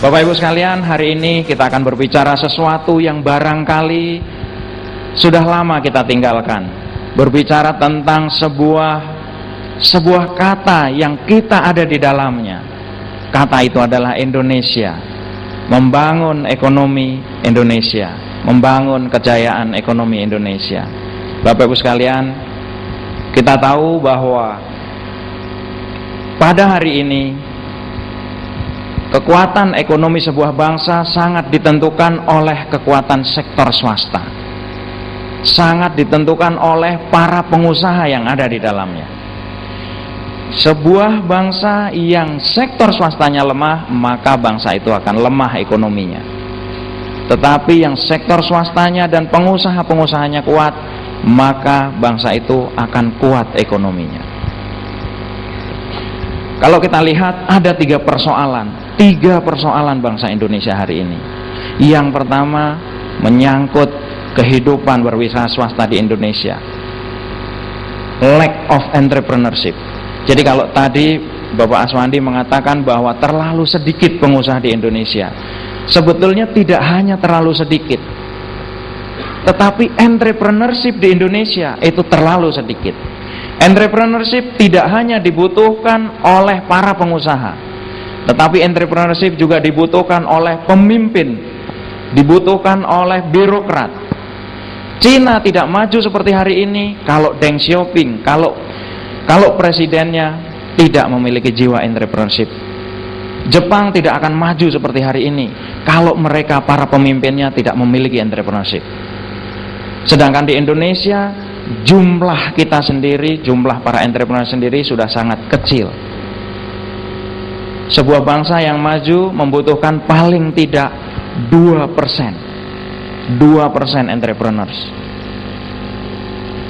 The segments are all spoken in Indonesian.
Bapak Ibu sekalian, hari ini kita akan berbicara sesuatu yang barangkali sudah lama kita tinggalkan. Berbicara tentang sebuah kata yang kita ada di dalamnya. Kata itu adalah Indonesia. Membangun ekonomi Indonesia, membangun kejayaan ekonomi Indonesia. Bapak Ibu sekalian, kita tahu bahwa pada hari ini kekuatan ekonomi sebuah bangsa sangat ditentukan oleh kekuatan sektor swasta, sangat ditentukan oleh para pengusaha yang ada di dalamnya. Sebuah bangsa yang sektor swastanya lemah, maka bangsa itu akan lemah ekonominya. Tetapi yang sektor swastanya dan pengusaha-pengusahanya kuat, maka bangsa itu akan kuat ekonominya. Kalau kita lihat, ada tiga persoalan bangsa Indonesia hari ini. Yang pertama, menyangkut kehidupan berwirausaha swasta di Indonesia. Lack of entrepreneurship. Jadi kalau tadi Bapak Aswandi mengatakan bahwa terlalu sedikit pengusaha di Indonesia, sebetulnya tidak hanya terlalu sedikit, tetapi entrepreneurship di Indonesia itu terlalu sedikit. Entrepreneurship tidak hanya dibutuhkan oleh para pengusaha, tetapi entrepreneurship juga dibutuhkan oleh pemimpin, dibutuhkan oleh birokrat. Cina tidak maju seperti hari ini kalau Deng Xiaoping, kalau presidennya tidak memiliki jiwa entrepreneurship. Jepang tidak akan maju seperti hari ini kalau mereka para pemimpinnya tidak memiliki entrepreneurship. Sedangkan di Indonesia, jumlah kita sendiri, jumlah para entrepreneur sendiri sudah sangat kecil. Sebuah bangsa yang maju membutuhkan paling tidak 2% entrepreneurs.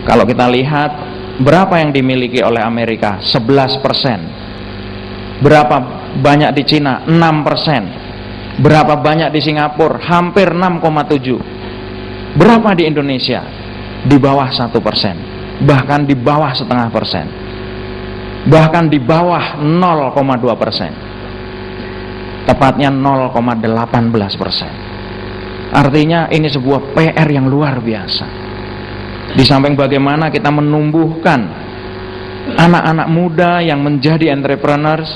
Kalau kita lihat berapa yang dimiliki oleh Amerika, 11%. Berapa banyak di Cina, 6%. Berapa banyak di Singapura, hampir 6,7%. Berapa di Indonesia? Di bawah 1%, bahkan di bawah 0,5%, bahkan di bawah 0,2%, tepatnya 0,18%. Artinya ini sebuah PR yang luar biasa. Di samping bagaimana kita menumbuhkan anak-anak muda yang menjadi entrepreneurs,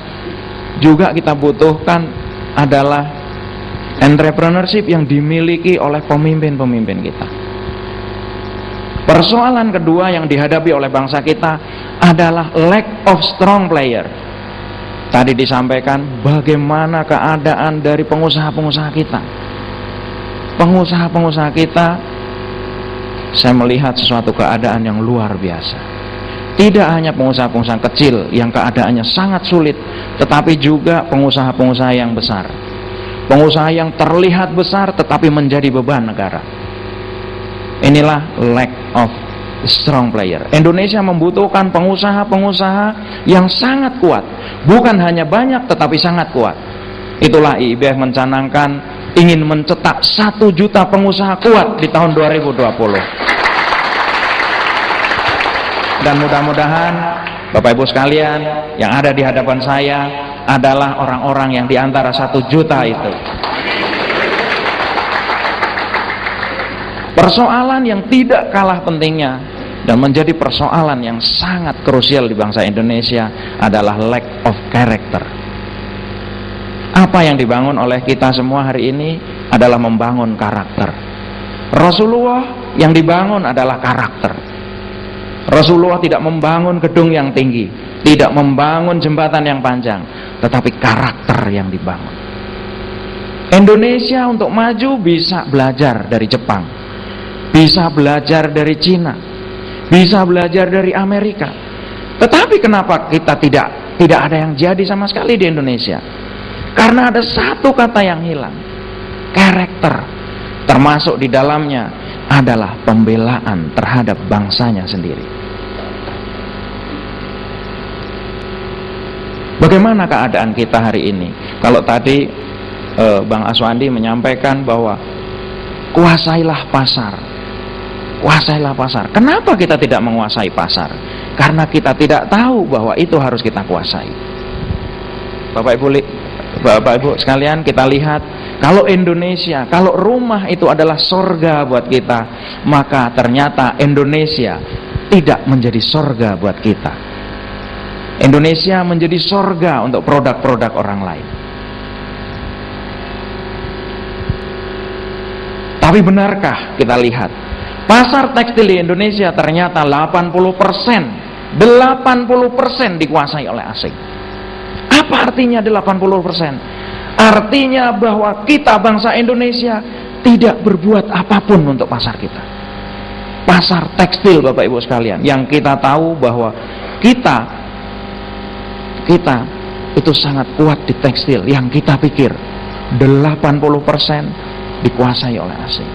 juga kita butuhkan adalah entrepreneurship yang dimiliki oleh pemimpin-pemimpin kita. Persoalan kedua yang dihadapi oleh bangsa kita adalah lack of strong player. Tadi disampaikan bagaimana keadaan dari pengusaha-pengusaha kita. Pengusaha-pengusaha kita, saya melihat sesuatu keadaan yang luar biasa. Tidak hanya pengusaha-pengusaha kecil yang keadaannya sangat sulit, tetapi juga pengusaha-pengusaha yang besar. Pengusaha yang terlihat besar tetapi menjadi beban negara. Inilah lack of strong player. Indonesia membutuhkan pengusaha-pengusaha yang sangat kuat, bukan hanya banyak tetapi sangat kuat. Itulah IIBF mencanangkan ingin mencetak 1 juta pengusaha kuat di tahun 2020. Dan mudah-mudahan Bapak Ibu sekalian yang ada di hadapan saya adalah orang-orang yang di antara 1 juta itu. Persoalan yang tidak kalah pentingnya dan menjadi persoalan yang sangat krusial di bangsa Indonesia adalah lack of character. Apa yang dibangun oleh kita semua hari ini adalah membangun karakter. Rasulullah yang dibangun adalah karakter. Rasulullah tidak membangun gedung yang tinggi, tidak membangun jembatan yang panjang, tetapi karakter yang dibangun. Indonesia untuk maju bisa belajar dari Jepang, bisa belajar dari Cina, bisa belajar dari Amerika. Tetapi kenapa kita tidak ada yang jadi sama sekali di Indonesia? Karena ada satu kata yang hilang, karakter. Termasuk di dalamnya adalah pembelaan terhadap bangsanya sendiri. Bagaimana keadaan kita hari ini? Kalau tadi Bang Aswandi menyampaikan bahwa kuasailah pasar. Kuasailah pasar. Kenapa kita tidak menguasai pasar? Karena kita tidak tahu bahwa itu harus kita kuasai. Bapak Ibu Bapak Ibu sekalian, kita lihat, kalau Indonesia, kalau rumah itu adalah sorga buat kita, maka ternyata Indonesia tidak menjadi sorga buat kita. Indonesia menjadi sorga untuk produk-produk orang lain. Tapi benarkah kita lihat, pasar tekstil di Indonesia ternyata 80% dikuasai oleh asing. Apa artinya 80%? Artinya bahwa kita bangsa Indonesia tidak berbuat apapun untuk pasar kita. Pasar tekstil, Bapak Ibu sekalian, yang kita tahu bahwa kita itu sangat kuat di tekstil, yang kita pikir 80% dikuasai oleh asing.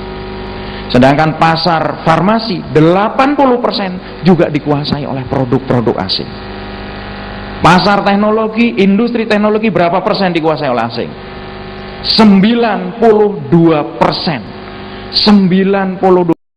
Sedangkan pasar farmasi 80% juga dikuasai oleh produk-produk asing. Pasar teknologi, industri teknologi berapa persen dikuasai oleh asing? 92%. 92%